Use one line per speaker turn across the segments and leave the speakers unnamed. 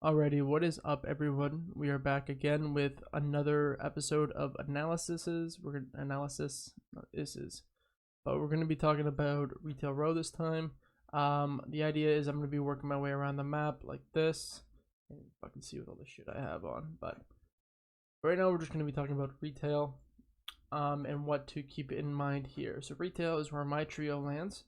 Alrighty, what is up, everyone? We are back again with another episode of analysis. We're gonna but we're gonna be talking about Retail Row this time. The idea is I'm gonna be working my way around the map like this. And I can see with all the shit I have on, but right now we're just gonna be talking about retail, and what to keep in mind here. So retail is where my trio lands.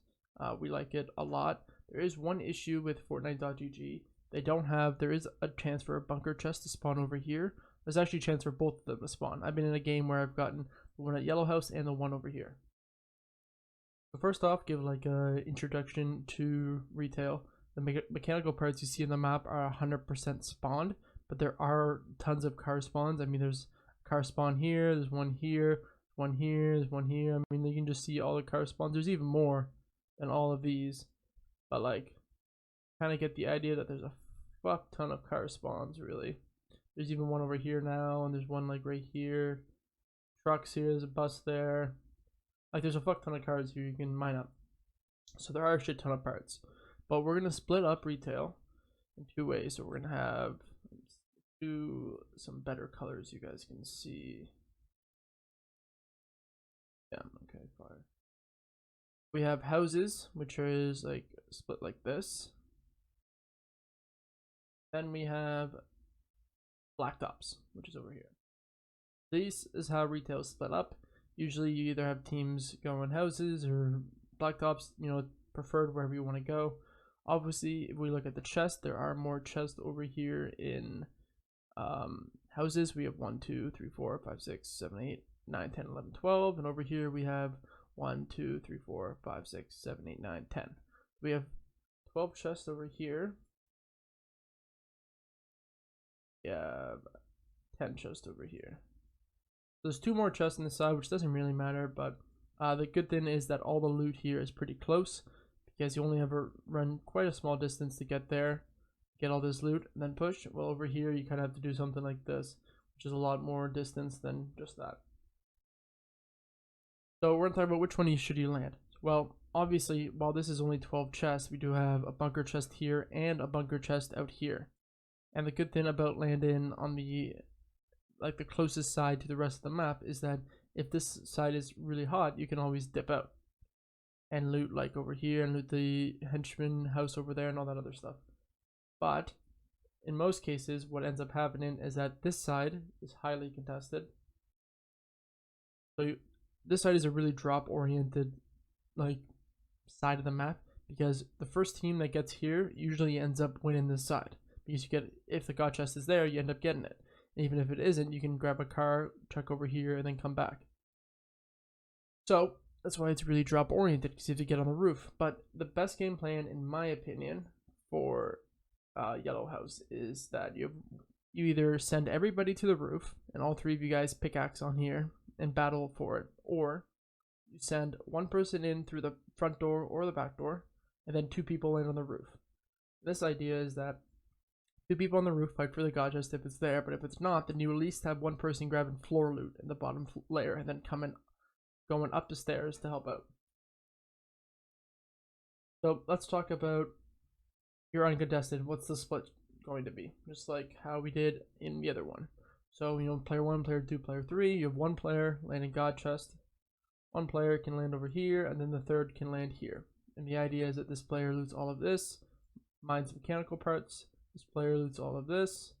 We like it a lot. There is one issue with Fortnite.gg. There is a chance for a bunker chest to spawn over here. There's actually a chance for both of them to spawn. I've been in a game where I've gotten the one at Yellow House and the one over here. So first off, give like a introduction to retail. The mechanical parts you see in the map are 100% spawned, but there are tons of car spawns. I mean, there's a car spawn here, there's one here, one here, there's one here. I mean, you can just see all the car spawns. There's even more than all of these, but like, kind of get the idea that there's a fuck ton of car spawns. Really, there's even one over here now, and there's one like right here, trucks here, there's a bus there. Like, there's a fuck ton of cars here you can mine up, so there are a shit ton of parts. But we're gonna split up retail in two ways. So we're gonna have, let's do some better colors you guys can see. Yeah, okay, fire. We have houses, which is like split like this. Then we have Blacktops, which is over here. This is how retail is split up. Usually you either have teams going houses or Blacktops, preferred wherever you want to go. Obviously, if we look at the chest, there are more chests over here in houses. We have 1, 2, 3, 4, 5, 6, 7, 8, 9, 10, 11, 12. And over here we have 1, 2, 3, 4, 5, 6, 7, 8, 9, 10. We have 12 chests over here. We have 10 chests over here. There's 2 more chests on the side, which doesn't really matter, but the good thing is that all the loot here is pretty close, because you only ever run quite a small distance to get there, get all this loot, and then push. Well, over here you kind of have to do something like this, which is a lot more distance than just that. So we're going to talk about which one should you land. Well, obviously, while this is only 12 chests, we do have a bunker chest here and a bunker chest out here. And the good thing about landing on the closest side to the rest of the map is that if this side is really hot, you can always dip out and loot like over here and loot the henchman house over there and all that other stuff. But in most cases, what ends up happening is that this side is highly contested. So this side is a really drop oriented side of the map, because the first team that gets here usually ends up winning this side, because you get, if the god chest is there, you end up getting it. And even if it isn't, you can grab a car, check over here, and then come back. So that's why it's really drop oriented, because you have to get on the roof. But the best game plan, in my opinion, for Yellow House is that you either send everybody to the roof and all 3 of you guys pickaxe on here and battle for it, or you send one person in through the front door or the back door, and then 2 people in on the roof. This idea is that 2 people on the roof fight for the god chest if it's there, but if it's not, then you at least have one person grabbing floor loot in the bottom layer and then going up the stairs to help out. So let's talk about your uncontested. What's the split going to be? Just like how we did in the other one. So, player 1, player 2, player 3, you have one player landing god chest. One player can land over here, and then the third can land here. And the idea is that this player loots all of this, mines mechanical parts. This player loots all of this.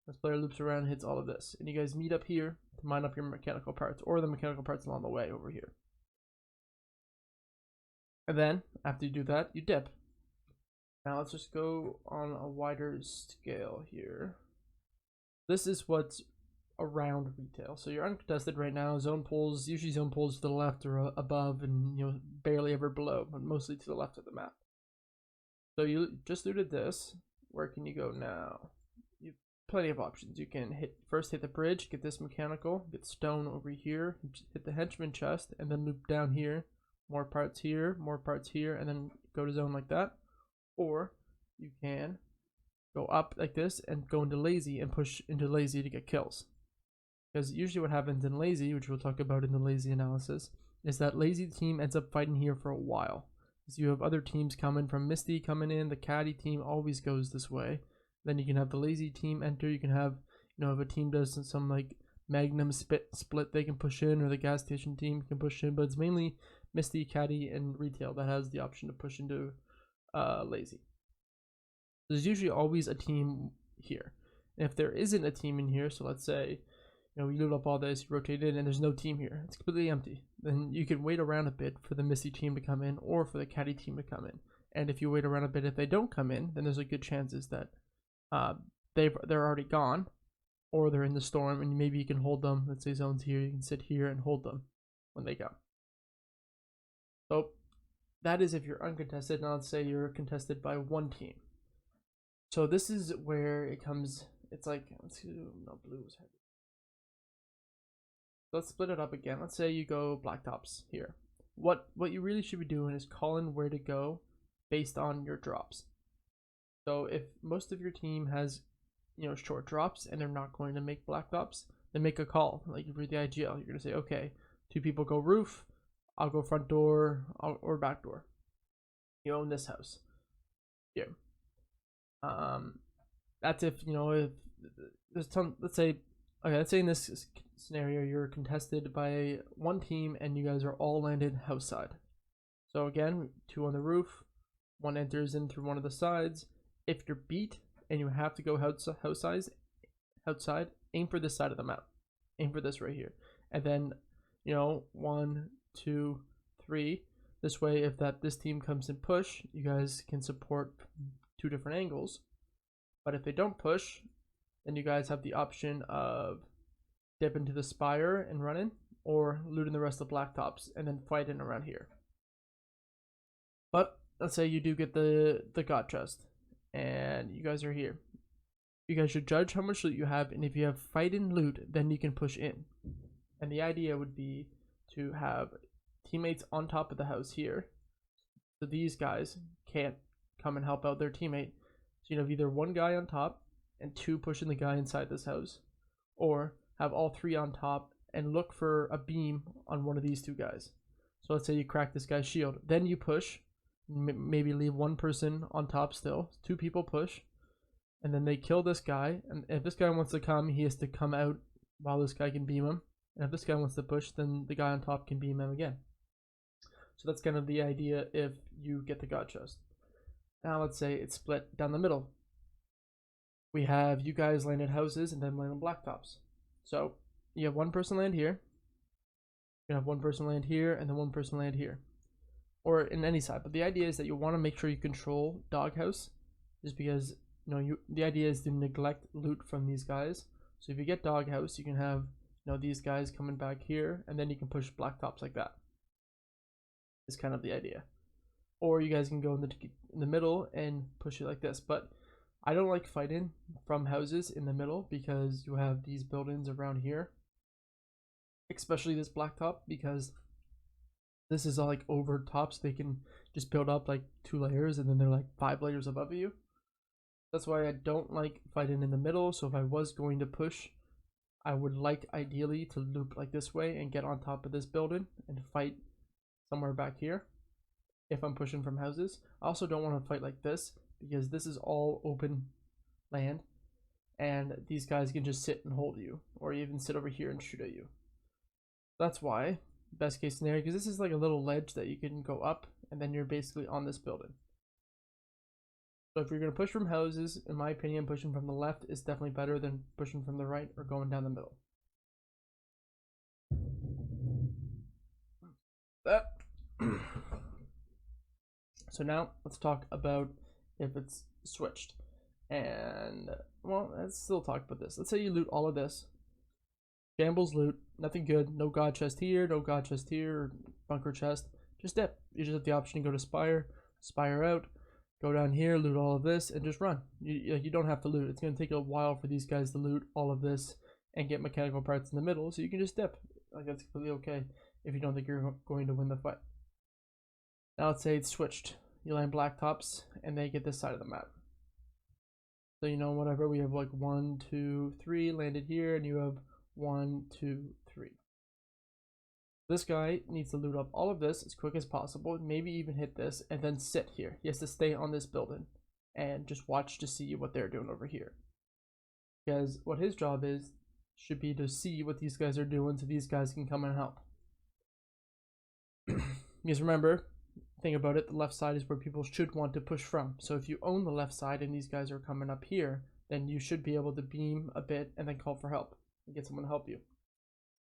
This player loops around and hits all of this. And you guys meet up here to mine up your mechanical parts, or the mechanical parts along the way over here. And then, after you do that, you dip. Now let's just go on a wider scale here. This is what's around retail. So you're uncontested right now. Zone pulls, usually zone pulls to the left or above, and barely ever below, but mostly to the left of the map. So you just looted this. Where can you go now? You have plenty of options. You can first hit the bridge, get this mechanical, get stone over here, hit the henchman chest, and then loop down here, more parts here, and then go to zone like that. Or you can go up like this and go into lazy and push into lazy to get kills. Because usually what happens in lazy, which we'll talk about in the lazy analysis, is that lazy team ends up fighting here for a while. So you have other teams coming from Misty coming in. The Caddy team always goes this way. Then you can have the lazy team enter. You can have, if a team does some like Magnum split, they can push in, or the gas station team can push in. But it's mainly Misty, Caddy, and Retail that has the option to push into lazy. There's usually always a team here. And if there isn't a team in here, so let's say, we loot up all this, you rotate in, and there's no team here, it's completely empty, then you can wait around a bit for the Misty team to come in, or for the Caddy team to come in. And if you wait around a bit, if they don't come in, then there's a good chances that they're already gone, or they're in the storm, and maybe you can hold them. Let's say zones here, you can sit here and hold them when they come. So that is if you're uncontested. Now let's say you're contested by one team. So this is where it comes, it's like, let's see, no, blue was heavy. Let's split it up again. Let's say you go Blacktops here. What you really should be doing is calling where to go based on your drops. So if most of your team has, short drops and they're not going to make Blacktops, then make a call. Like you read the IGL, you're gonna say, okay, 2 people go roof, I'll go front door, or back door. You own this house here. That's if if there's let's say in this scenario you're contested by one team and you guys are all landed house side. So again, 2 on the roof, 1 enters in through one of the sides. If you're beat and you have to go outside, aim for this side of the map. Aim for this right here. And then, 1, 2, 3. This way, if this team comes and push, you guys can support 2 different angles. But if they don't push, then you guys have the option of dip into the spire and run in, or loot in the rest of Blacktops and then fight in around here. But let's say you do get the god chest and you guys are here. You guys should judge how much loot you have, and if you have fight in loot, then you can push in. And the idea would be to have teammates on top of the house here, so these guys can't come and help out their teammate. So you have either 1 guy on top and 2 pushing the guy inside this house, or have all 3 on top and look for a beam on one of these 2 guys. So let's say you crack this guy's shield, then you push, maybe leave 1 person on top still, 2 people push, and then they kill this guy. And if this guy wants to come, he has to come out while this guy can beam him. And if this guy wants to push, then the guy on top can beam him again. So that's kind of the idea if you get the god chest. Now let's say it's split down the middle. We have you guys landed houses and then land on Blacktops. So you have 1 person land here, you have 1 person land here, and then 1 person land here, or in any side. But the idea is that you want to make sure you control doghouse, just because the idea is to neglect loot from these guys. So if you get doghouse, you can have these guys coming back here, and then you can push Blacktops like that. Is kind of the idea. Or you guys can go in the middle and push it like this. But I don't like fighting from houses in the middle, because you have these buildings around here, especially this Blacktop, because this is all like over top, so they can just build up like 2 layers and then they're like 5 layers above you. That's why I don't like fighting in the middle. So if I was going to push, I would like ideally to loop like this way and get on top of this building and fight somewhere back here if I'm pushing from houses. I also don't want to fight like this, because this is all open land and these guys can just sit and hold you, or even sit over here and shoot at you. That's why best case scenario, because this is like a little ledge that you can go up and then you're basically on this building. So if you're going to push from houses, in my opinion, pushing from the left is definitely better than pushing from the right or going down the middle. So now let's talk about if it's switched. And well, let's still talk about this. Let's say you loot all of this. Shambles loot, nothing good, no god chest here, no god chest here, or bunker chest. Just dip. You just have the option to go to spire out, go down here, loot all of this, and just run. You don't have to loot. It's going to take a while for these guys to loot all of this and get mechanical parts in the middle, so you can just dip. Like, that's completely okay if you don't think you're going to win the fight. Now let's say it's switched. You land Blacktops and they get this side of the map. So whatever, we have like 1, 2, 3 landed here, and you have 1, 2, 3. This guy needs to loot up all of this as quick as possible, maybe even hit this, and then sit here. He has to stay on this building and just watch to see what they're doing over here. Because what his job is should be to see what these guys are doing so these guys can come and help. Because remember, think about it, the left side is where people should want to push from. So if you own the left side and these guys are coming up here, then you should be able to beam a bit and then call for help and get someone to help you.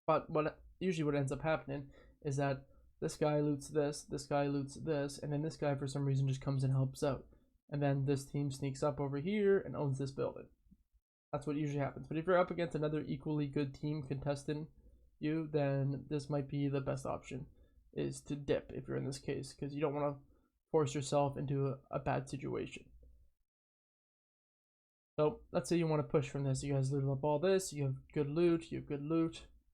But what ends up happening is that this guy loots this guy loots this, and then this guy for some reason just comes and helps out. And then this team sneaks up over here and owns this building. That's what usually happens. But if you're up against another equally good team contesting you, then this might be the best option, is to dip if you're in this case, because you don't want to force yourself into a bad situation. So let's say you want to push from this. You guys loot up all this, you have good loot,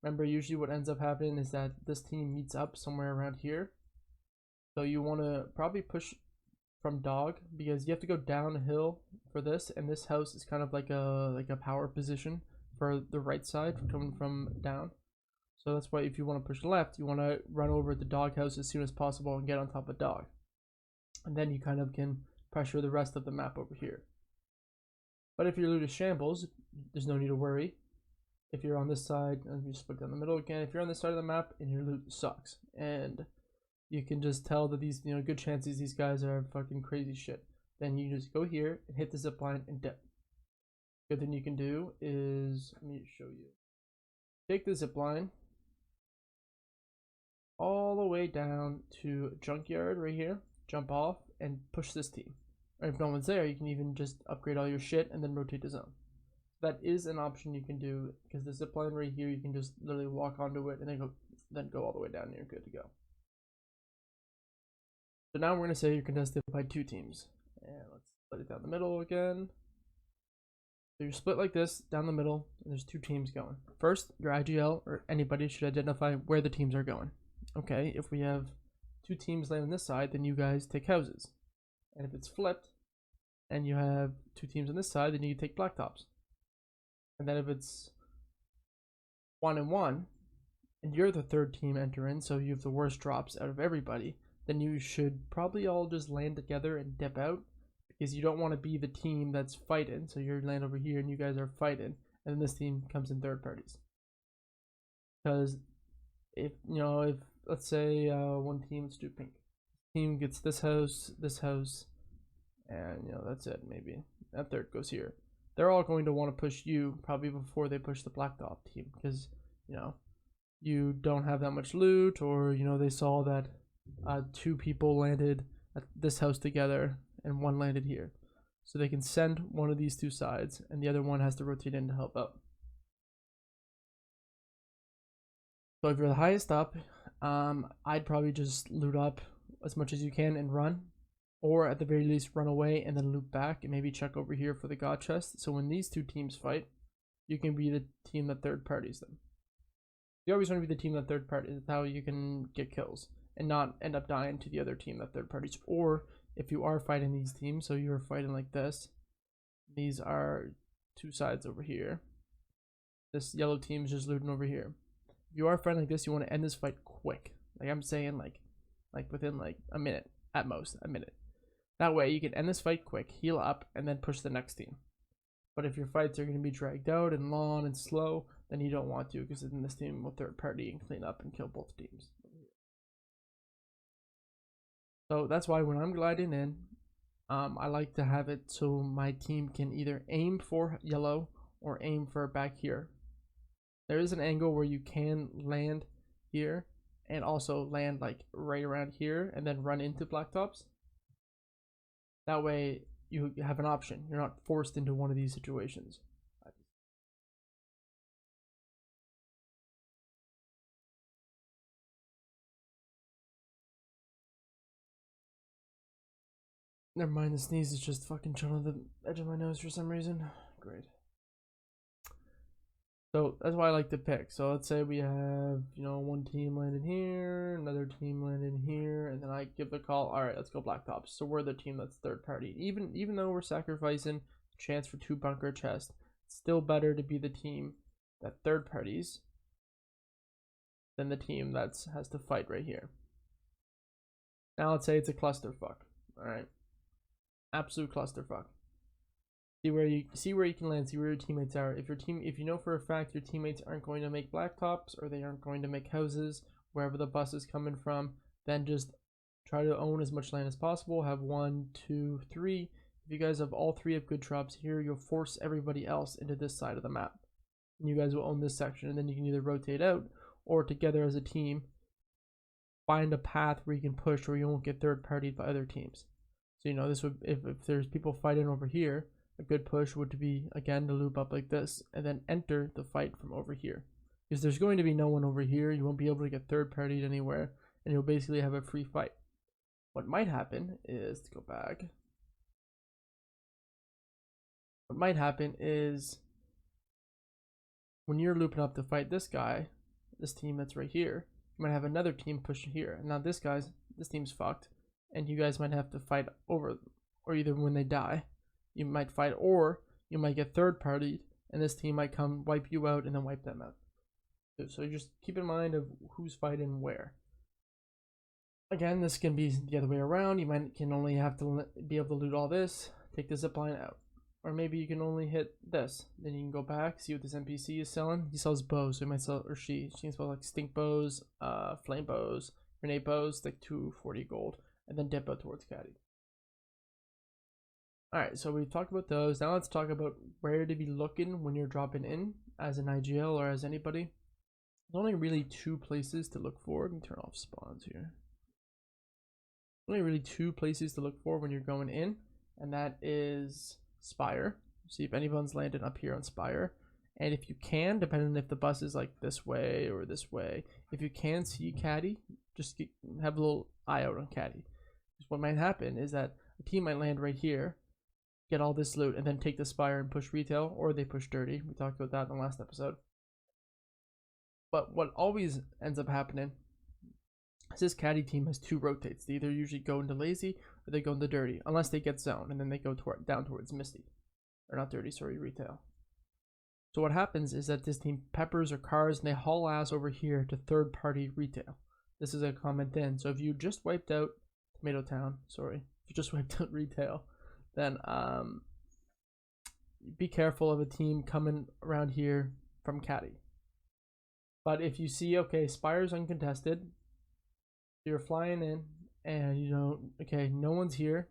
Remember, usually what ends up happening is that this team meets up somewhere around here. So you want to probably push from dog, because you have to go downhill for this, and this house is kind of like a power position for the right side coming from down. So that's why if you want to push left, you want to run over the dog house as soon as possible and get on top of dog. And then you kind of can pressure the rest of the map over here. But if your loot is shambles, there's no need to worry. If you're on this side, and you split down the middle again, if you're on this side of the map and your loot sucks, and you can just tell that these, good chances these guys are fucking crazy shit, then you just go here and hit the zip line and dip. Good thing you can do is, let me show you. Take the zip line all the way down to junkyard right here, jump off and push this team. Or if no one's there, you can even just upgrade all your shit and then rotate the zone. That is an option you can do, because the zip line right here, you can just literally walk onto it and then go all the way down and you're good to go. So now we're going to say you're contested by 2 teams. And let's split it down the middle again. So you're split like this, down the middle, and there's 2 teams going. First, your IGL or anybody should identify where the teams are going. Okay, if we have 2 teams land on this side, then you guys take houses. And if it's flipped, and you have 2 teams on this side, then you take Blacktops. And then if it's 1 and 1, and you're the 3rd team entering, so you have the worst drops out of everybody, then you should probably all just land together and dip out, because you don't want to be the team that's fighting. So you land over here and you guys are fighting, and then this team comes in third parties. Because if let's say one team, let's do pink, team gets this house, and that's it. Maybe that third goes here. They're all going to want to push you probably before they push the Blacktop team, because you don't have that much loot, or they saw that 2 people landed at this house together and 1 landed here, so they can send one of these 2 sides and the other one has to rotate in to help out. So if you're the highest up, I'd probably just loot up as much as you can and run, or at the very least run away and then loop back and maybe check over here for the god chest. So when these 2 teams fight, you can be the team that third parties them. You always want to be the team that third parties. That's how you can get kills and not end up dying to the other team that third parties. Or if you are fighting these teams, so you're fighting like this, these are 2 sides over here, this yellow team is just looting over here. If you are fighting like this, you want to end this fight quick. Like I'm saying, like within like a minute, at most a minute. That way you can end this fight quick, heal up, and then push the next team. But if your fights are going to be dragged out and long and slow, then you don't want to, because then this team will third party and clean up and kill both teams. So that's why when I'm gliding in, I like to have it so my team can either aim for yellow or aim for back here. There is an angle where you can land here and also land like right around here and then run into Blacktops. That way you have an option. You're not forced into one of these situations. Never mind, the sneeze is just fucking chilling on the edge of my nose for some reason. Great. So that's why I like to pick. So let's say we have, one team landing here, another team landing here, and then I give the call, all right, let's go Blacktops. So we're the team that's third party. Even though we're sacrificing a chance for 2 bunker chests, it's still better to be the team that third parties than the team that has to fight right here. Now let's say it's a clusterfuck. All right. absolute clusterfuck. See where you can land, see where your teammates are. If you know for a fact your teammates aren't going to make blacktops or they aren't going to make houses wherever the bus is coming from, then just try to own as much land as possible. Have 1, 2, 3. If you guys have all 3 of good drops here, you'll force everybody else into this side of the map. And you guys will own this section, and then you can either rotate out or together as a team find a path where you can push where you won't get third partied by other teams. So this would, if there's people fighting over here, a good push would be again to loop up like this and then enter the fight from over here, because there's going to be no one over here. You won't be able to get third partied anywhere, and you'll basically have a free fight. What might happen is, to go back, what might happen is when you're looping up to fight this guy, this team that's right here, you might have another team pushing here, and now this team's fucked, and you guys might have to fight over, or either when they die you might fight, or you might get third partied and this team might come wipe you out and then wipe them out. So just keep in mind of who's fighting where. Again, this can be the other way around. You can only have to be able to loot all this, take the zipline out. Or maybe you can only hit this. Then you can go back, see what this NPC is selling. He sells bows, so he might sell, or she can sell like stink bows, flame bows, grenade bows, like 240 gold, and then dip out towards Caddy. Alright, so we've talked about those. Now let's talk about where to be looking when you're dropping in as an IGL or as anybody. There's only really 2 places to look for. Let me turn off spawns here. Only really 2 places to look for when you're going in, and that is Spire. See if anyone's landed up here on Spire. And if you can, depending on if the bus is like this way or this way, if you can see Caddy, just have a little eye out on Caddy. Because what might happen is that a team might land right here, get all this loot, and then take the Spire and push retail, or they push dirty. We talked about that in the last episode. But what always ends up happening is this Caddy team has 2 rotates. They either usually go into lazy or they go into dirty, unless they get zone, and then they go down towards misty. Or not dirty, sorry, retail. So what happens is that this team peppers or cars, and they haul ass over here to third party retail. This is a comment in. So if you just wiped out Tomato Town, sorry, if you just wiped out retail, then be careful of a team coming around here from Caddy. But if you see, okay, Spire's uncontested, you're flying in, and okay, no one's here,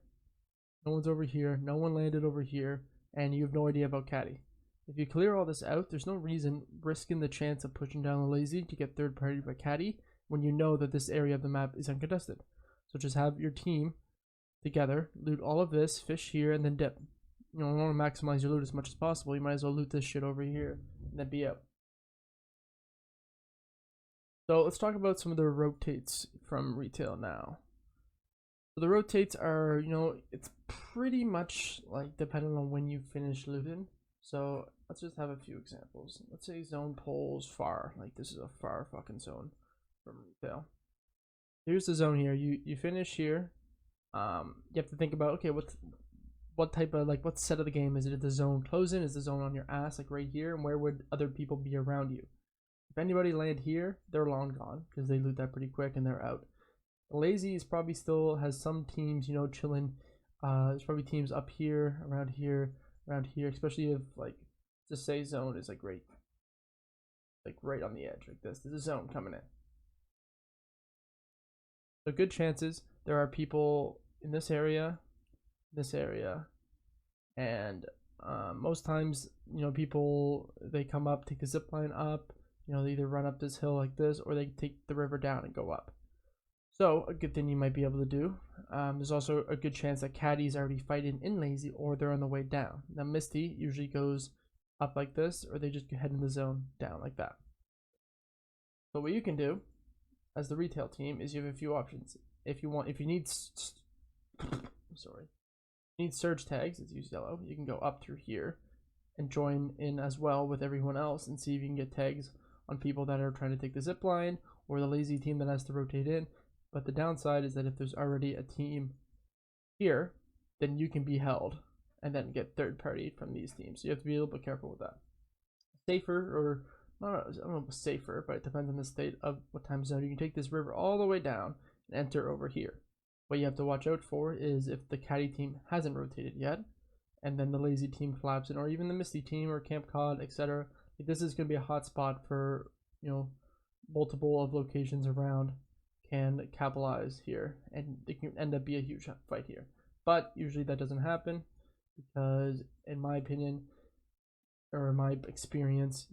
no one's over here, no one landed over here, and you have no idea about Caddy. If you clear all this out, there's no reason risking the chance of pushing down the lazy to get third party by Caddy when you know that this area of the map is uncontested. So just have your team together, loot all of this, fish here, and then dip. You want to maximize your loot as much as possible. You might as well loot this shit over here and then be out. So let's talk about some of the rotates from retail now. So the rotates are, it's pretty much like depending on when you finish looting. So let's just have a few examples. Let's say zone pulls far, like this is a far fucking zone from retail. Here's the zone here. You finish here. You have to think about, okay, what type of, what set of the game is it? Is the zone closing? Is the zone on your ass, like right here? And where would other people be around you? If anybody land here, they're long gone because they loot that pretty quick and they're out. Lazy is probably still has some teams, chilling. There's probably teams up here, around here, especially if just say zone is right on the edge like this. There's a zone coming in. So good chances there are people in this area, and most times, people, they come up, take the zip line up, they either run up this hill like this, or they take the river down and go up. So a good thing you might be able to do, there's also a good chance that Caddy's already fighting in lazy, or they're on the way down. Now Misty usually goes up like this, or they just head in the zone down like that. But what you can do as the retail team is you have a few options. If you need surge tags, it's used yellow, you can go up through here and join in as well with everyone else and see if you can get tags on people that are trying to take the zip line, or the lazy team that has to rotate in. But the downside is that if there's already a team here, then you can be held and then get third party from these teams. So you have to be a little bit careful with that. Safer, or I don't know if safer, but it depends on the state of what time zone. You can take this river all the way down and enter over here. What you have to watch out for is if the caddy team hasn't rotated yet, and then the lazy team collapsing, or even the misty team or camp cod, etc. This is going to be a hot spot for, multiple of locations around can capitalize here, and it can end up be a huge fight here. But usually that doesn't happen because, in my opinion, or my experience,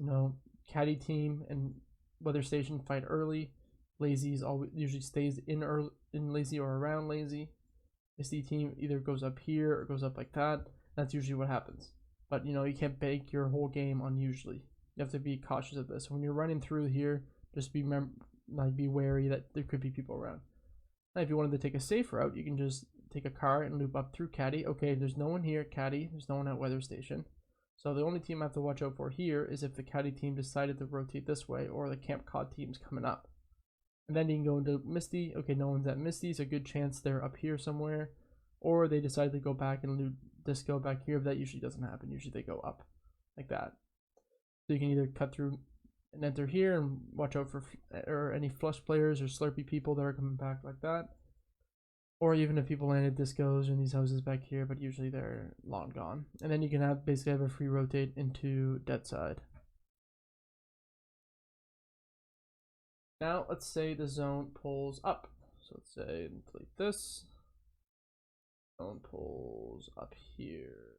caddy team and weather station fight early. Lazy's always usually stays in lazy or around lazy. Misty team either goes up here or goes up like that. That's usually what happens. But you can't bank your whole game on usually. You have to be cautious of this. When you're running through here, just be wary that there could be people around. Now, if you wanted to take a safe route, you can just take a car and loop up through caddy. Okay, there's no one here at caddy. There's no one at weather station. So the only team I have to watch out for here is if the caddy team decided to rotate this way or the camp cod team's coming up. And then you can go into Misty. Okay, no one's at Misty, so a good chance they're up here somewhere. Or they decide to go back and loot disco back here, but that usually doesn't happen. Usually they go up like that. So you can either cut through and enter here and watch out for any flush players or slurpy people that are coming back like that. Or even if people landed discos in these houses back here, but usually they're long gone. And then you can basically have a free rotate into dead side. Now let's say the zone pulls up. So let's say delete this. Zone pulls up here.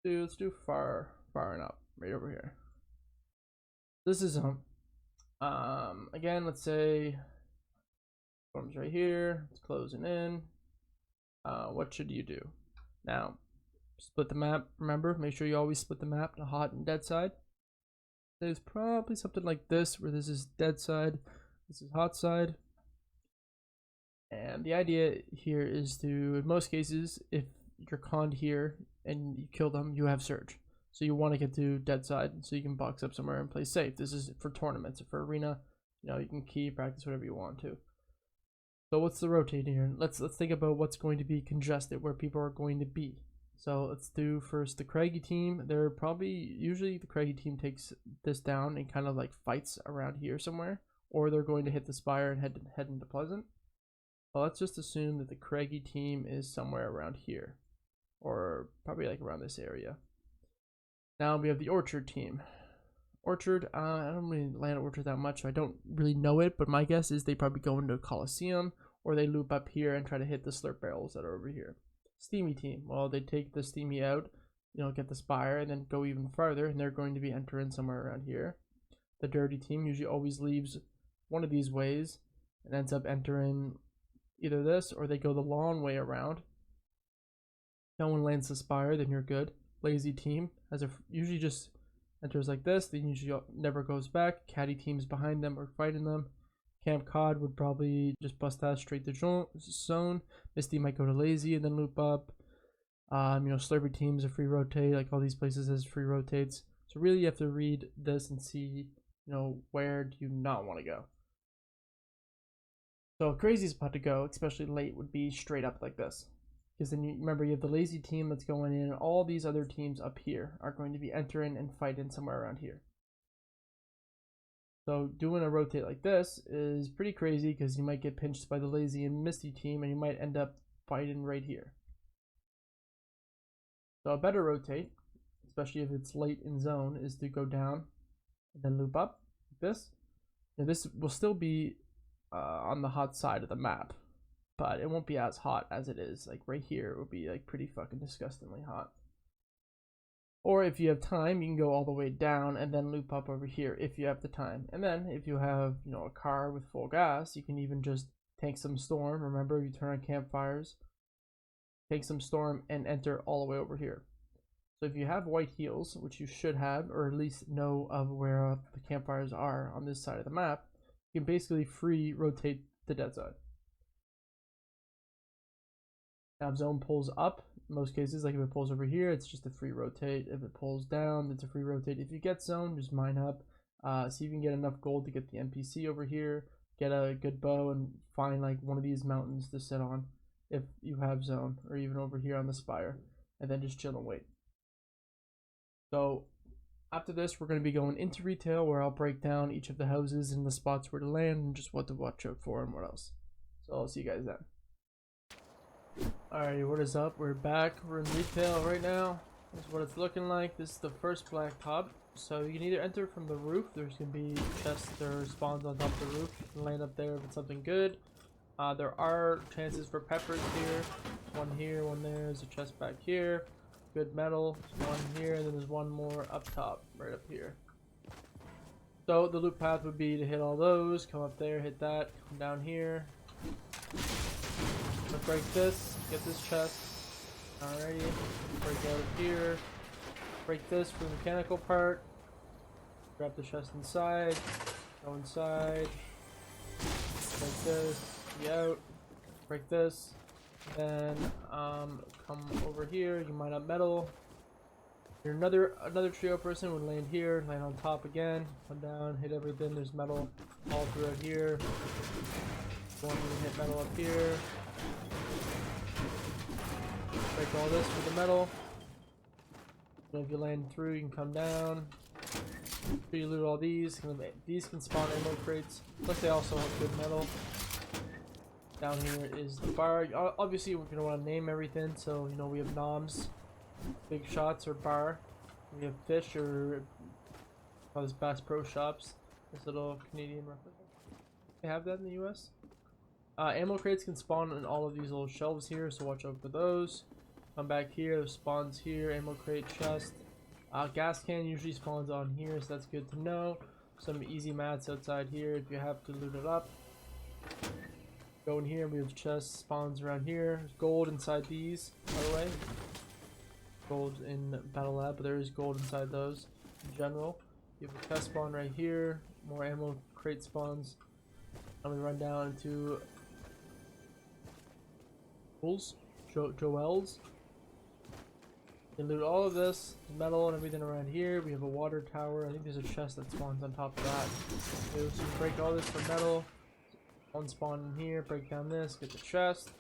Dude, let's do far and up, right over here. This is zone. Again, let's say storm's right here. It's closing in. What should you do? Now, split the map. Remember, make sure you always split the map to hot and dead side. There's probably something like this, where this is dead side, this is hot side. And the idea here is to, in most cases, if you're conned here and you kill them, you have surge. So you want to get to dead side so you can box up somewhere and play safe. This is for tournaments. For arena, you can key, practice whatever you want to. So what's the rotate here? Let's think about what's going to be congested, where people are going to be. So let's do first the Craggy team. They're usually the Craggy team takes this down and kind of like fights around here somewhere, or they're going to hit the Spire and head into Pleasant. Well, let's just assume that the Craggy team is somewhere around here, or probably like around this area. Now we have the Orchard team. Orchard, I don't really land at Orchard that much, so I don't really know it, but my guess is they probably go into Coliseum, or they loop up here and try to hit the slurp barrels that are over here. Steamy team, well, they take the Steamy out, get the Spire, and then go even farther, and they're going to be entering somewhere around here. The Dirty team usually always leaves one of these ways and ends up entering either this, or they go the long way around. No one lands the Spire, then you're good. Lazy team usually just enters like this, then usually never goes back. Caddy teams behind them or fighting them. Camp Cod would probably just bust that straight to zone. Misty might go to lazy and then loop up. Slurpy teams are free rotate, like all these places has free rotates. So really you have to read this and see, where do you not want to go. So a crazy spot to go, especially late, would be straight up like this. Because then remember you have the lazy team that's going in, and all these other teams up here are going to be entering and fighting somewhere around here. So doing a rotate like this is pretty crazy because you might get pinched by the lazy and misty team and you might end up fighting right here. So a better rotate, especially if it's late in zone, is to go down and then loop up like this. Now this will still be on the hot side of the map, but it won't be as hot as it is. Like right here, it will be like pretty fucking disgustingly hot. Or if you have time, you can go all the way down and then loop up over here if you have the time. And then if you have, a car with full gas, you can even just tank some storm. Remember, you turn on campfires, take some storm and enter all the way over here. So if you have white heels, which you should have, or at least know of where the campfires are on this side of the map, you can basically free rotate the dead side. Now if zone pulls up, in most cases, like if it pulls over here, it's just a free rotate. If it pulls down, it's a free rotate. If you get zone, just mine up. See if you can get enough gold to get the NPC over here, get a good bow, and find like one of these mountains to sit on if you have zone, or even over here on the Spire, and then just chill and wait. So after this, we're going to be going into retail, where I'll break down each of the houses and the spots where to land and just what to watch out for and what else. So I'll see you guys then. Alrighty, what is up? We're back. We're in retail right now. This is what it's looking like. This is the first blacktop. So you can either enter from the roof. There's gonna be chests or spawns on top of the roof. You can land up there if it's something good. There are chances for peppers here. One here, one there. There's a chest back here. Good metal. One here, and then there's one more up top, right up here. So the loop path would be to hit all those, come up there, hit that, come down here. So break this, get this chest. Alrighty, break out of here. Break this for the mechanical part. Grab the chest inside. Go inside. Break this. Be out. Break this. Then come over here. You mine up metal. You're another trio person would land here, land on top again, come down, hit everything. There's metal all throughout here. One would hit metal up here. Break all this for the metal. And if you land through, you can come down. So you loot all these. These can spawn ammo crates. Plus they also have good metal. Down here is the bar. Obviously we're gonna want to name everything. So you know we have noms, big shots or bar. We have fish or all this Bass Pro Shops. This little Canadian reference. They have that in the US. Ammo crates can spawn in all of these little shelves here, so watch out for those. Come back here, there's spawns here, ammo crate, chest. Gas can usually spawns on here, so that's good to know. Some easy mats outside here if you have to loot it up. Go in here, we have chests, spawns around here. There's gold inside these, by the way. Gold in Battle Lab, but there is gold inside those in general. You have a chest spawn right here, more ammo crate spawns. I'm gonna run down to Joel's. You loot all of this, metal and everything around here. We have a water tower. I think there's a chest that spawns on top of that. So you break all this for metal. One spawn in here, break down this, get the chest.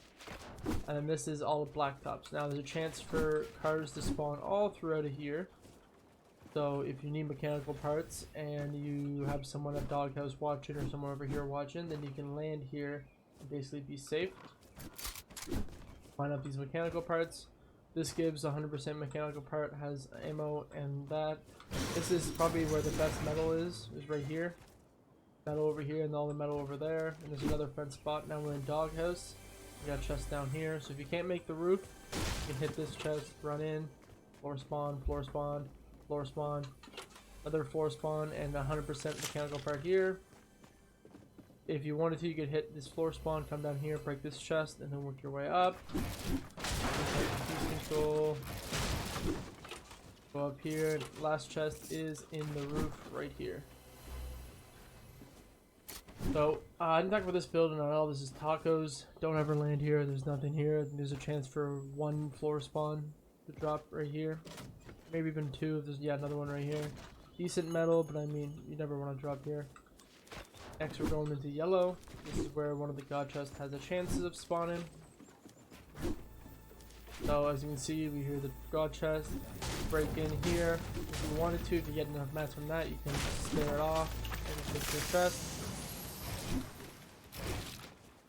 And then this is all Blacktops. Now there's a chance for cars to spawn all throughout of here. So if you need mechanical parts and you have someone at Doghouse watching or someone over here watching, then you can land here and basically be safe. Find out these mechanical parts. This gives 100% mechanical part, has ammo and that. This is probably where the best metal is right here. Metal over here and all the metal over there. And there's another front spot. Now we're in Doghouse. We got chests down here. So if you can't make the roof, you can hit this chest, run in, floor spawn, floor spawn, floor spawn, another floor spawn, and 100% mechanical part here. If you wanted to, you could hit this floor spawn, come down here, break this chest, and then work your way up. Control. Go up here. Last chest is in the roof right here. So, I didn't talk about this building at all. This is tacos. Don't ever land here. There's nothing here. There's a chance for one floor spawn to drop right here. Maybe even two if there's, yeah, another one right here. Decent metal, but I mean, you never want to drop here. Next, we're going into yellow. This is where one of the god chests has a chances of spawning. So, as you can see, we hear the god chest. Break in here. If you wanted to, if you get enough mats from that, you can stare it off and take your chest.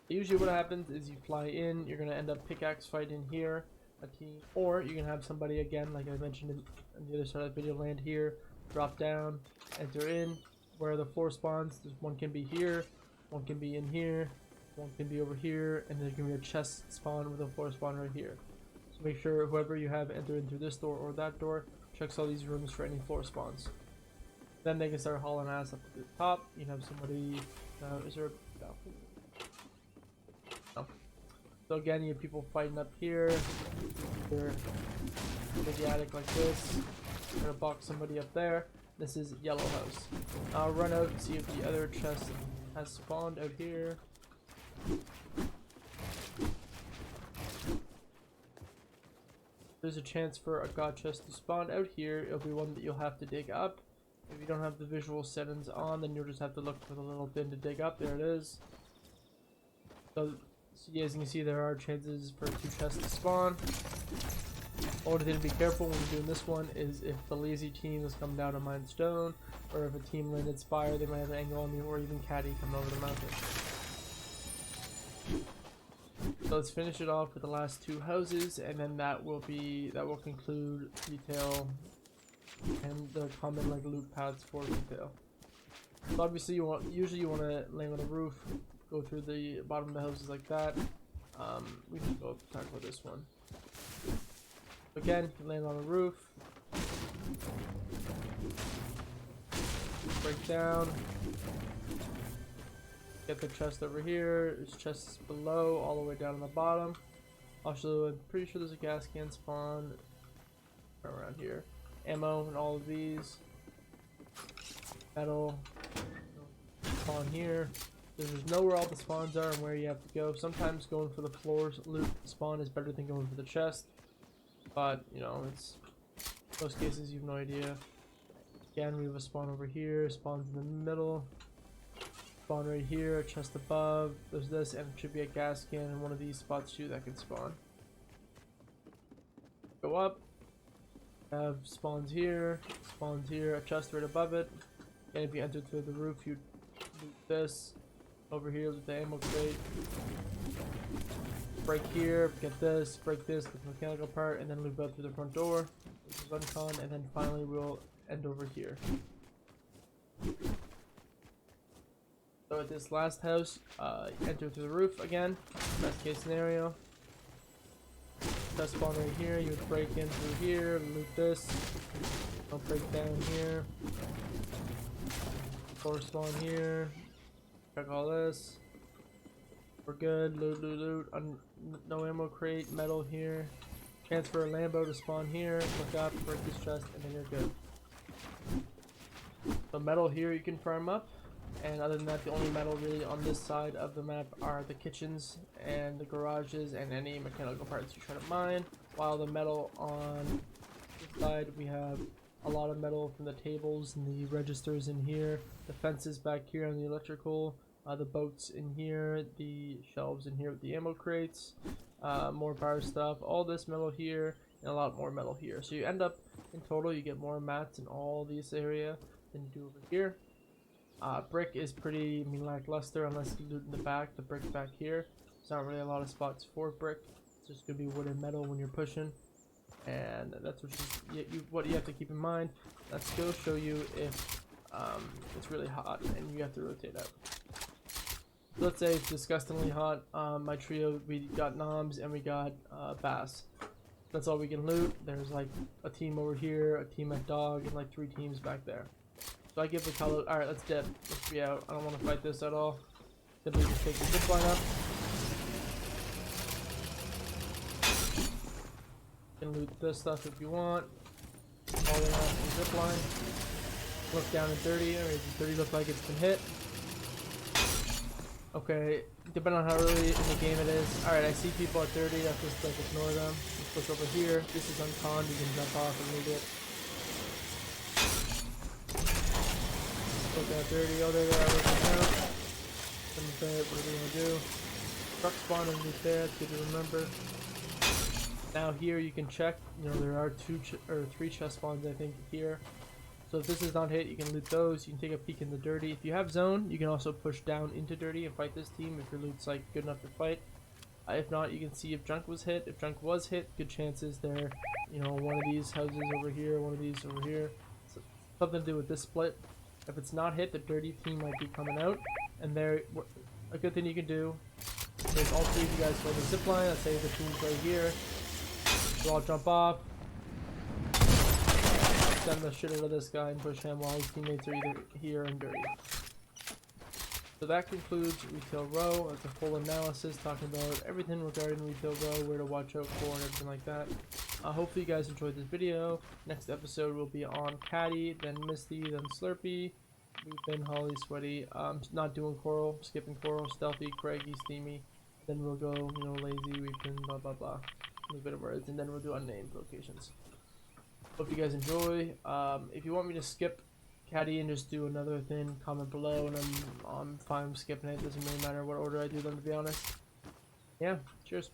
Usually what happens is you fly in, you're going to end up pickaxe fighting here, a team, or you can have somebody again, like I mentioned in the other side of the video, land here, drop down, enter in, where the floor spawns. One can be here, one can be in here, one can be over here, and there's going to be a chest spawn with a floor spawn right here. So make sure whoever you have enter in through this door or that door, checks all these rooms for any floor spawns. Then they can start hauling ass up to the top. You can have somebody, is there a balcony? No. So again, you have people fighting up here. They're in the attic like this. You're gonna box somebody up there. This is yellow house. I'll run out and see if the other chest has spawned out here. There's a chance for a god chest to spawn out here. It'll be one that you'll have to dig up. If you don't have the visual settings on, then you'll just have to look for the little bin to dig up. There it is. So as you can see, there are chances for two chests to spawn. Only thing to be careful when you're doing this one is if the lazy team has come down to mine stone, or if a team landed spire, they might have an angle on you, or even caddy coming over the mountain. So let's finish it off with the last two houses, and then that will conclude retail and the common like loot paths for retail. So obviously usually you want to land on the roof, go through the bottom of the houses like that. We can go talk about this one. Again, you land on the roof, break down, get the chest over here. There's chests below, all the way down on the bottom. Also, I'm pretty sure there's a gas can spawn around here. Ammo and all of these. Metal spawn here. There's nowhere all the spawns are and where you have to go. Sometimes going for the floors loot spawn is better than going for the chest. But, you know, it's most cases you have no idea. Again, we have a spawn over here, spawns in the middle. Spawn right here, a chest above. There's this, and it should be a gas can in one of these spots too that can spawn. Go up. Have spawns here, a chest right above it. And if you enter through the roof, you loot this. Over here with the ammo crate. Break here, get this, break this, the mechanical part, and then loop out through the front door, which is uncon, and then finally we'll end over here. So at this last house, enter through the roof again, best case scenario. Chest spawn right here, you would break in through here, loot this, I'll break down here. Floor spawn here, check all this. We're good, loot, no ammo crate, metal here. Transfer a Lambo to spawn here, look up, break this chest, and then you're good. The metal here you can farm up, and other than that, the only metal really on this side of the map are the kitchens and the garages and any mechanical parts you try to mine, while the metal on this side, we have a lot of metal from the tables and the registers in here, the fences back here on the electrical, the boats in here, the shelves in here with the ammo crates, more bar stuff, all this metal here, and a lot more metal here. So you end up, in total, you get more mats in all this area than you do over here. Brick is pretty lackluster unless you loot in the back. The brick back here, there's not really a lot of spots for brick. It's just gonna be wood and metal when you're pushing, and that's what you have to keep in mind. Let's go show you if it's really hot and you have to rotate out. So let's say it's disgustingly hot. My trio, we got noms and we got bass. That's all we can loot. There's like a team over here, a team at dog, and like 3 teams back there. So I give the color. Alright, let's dip. Let's be out. I don't want to fight this at all. Simply just take the zip line up. You can loot this stuff if you want. All the way off the zip line. Look down at 30. Alright, does 30 look like it's been hit? Okay, depending on how early in the game it is. Alright, I see people at 30. I just like ignore them. Let's push over here. This is unconned. You can jump off and loot it. Look at 30, oh there they are looking out. What are we gonna do? Truck spawn underneath there, it's good to remember. Now here you can check, you know, there are 3 chest spawns I think here. So if this is not hit, you can loot those, you can take a peek in the dirty. If you have zone, you can also push down into dirty and fight this team if your loot's like good enough to fight. If not, you can see if junk was hit. If junk was hit, good chances there, you know, one of these houses over here, one of these over here. So, something to do with this split. If it's not hit, the dirty team might be coming out, and a good thing you can do is all 3 of you guys go to the zip line. Let's say the team's right here. You all jump off, send the shit out of this guy and push him while his teammates are either here and dirty. So that concludes Retail Row. It's a full analysis talking about everything regarding Retail Row, where to watch out for, and everything like that. Hopefully you guys enjoyed this video. Next episode will be on Caddy, then Misty, then Slurpee, Lupin, Holly, Sweaty. Not doing Coral, skipping Coral, Stealthy, Craigie, Steamy. Then we'll go, you know, Lazy, Weepin, blah blah blah. A bit of words, and then we'll do unnamed locations. Hope you guys enjoy. If you want me to skip Caddy and just do another thing, comment below, and I'm fine with skipping it. Doesn't really matter what order I do them, to be honest. Yeah, cheers.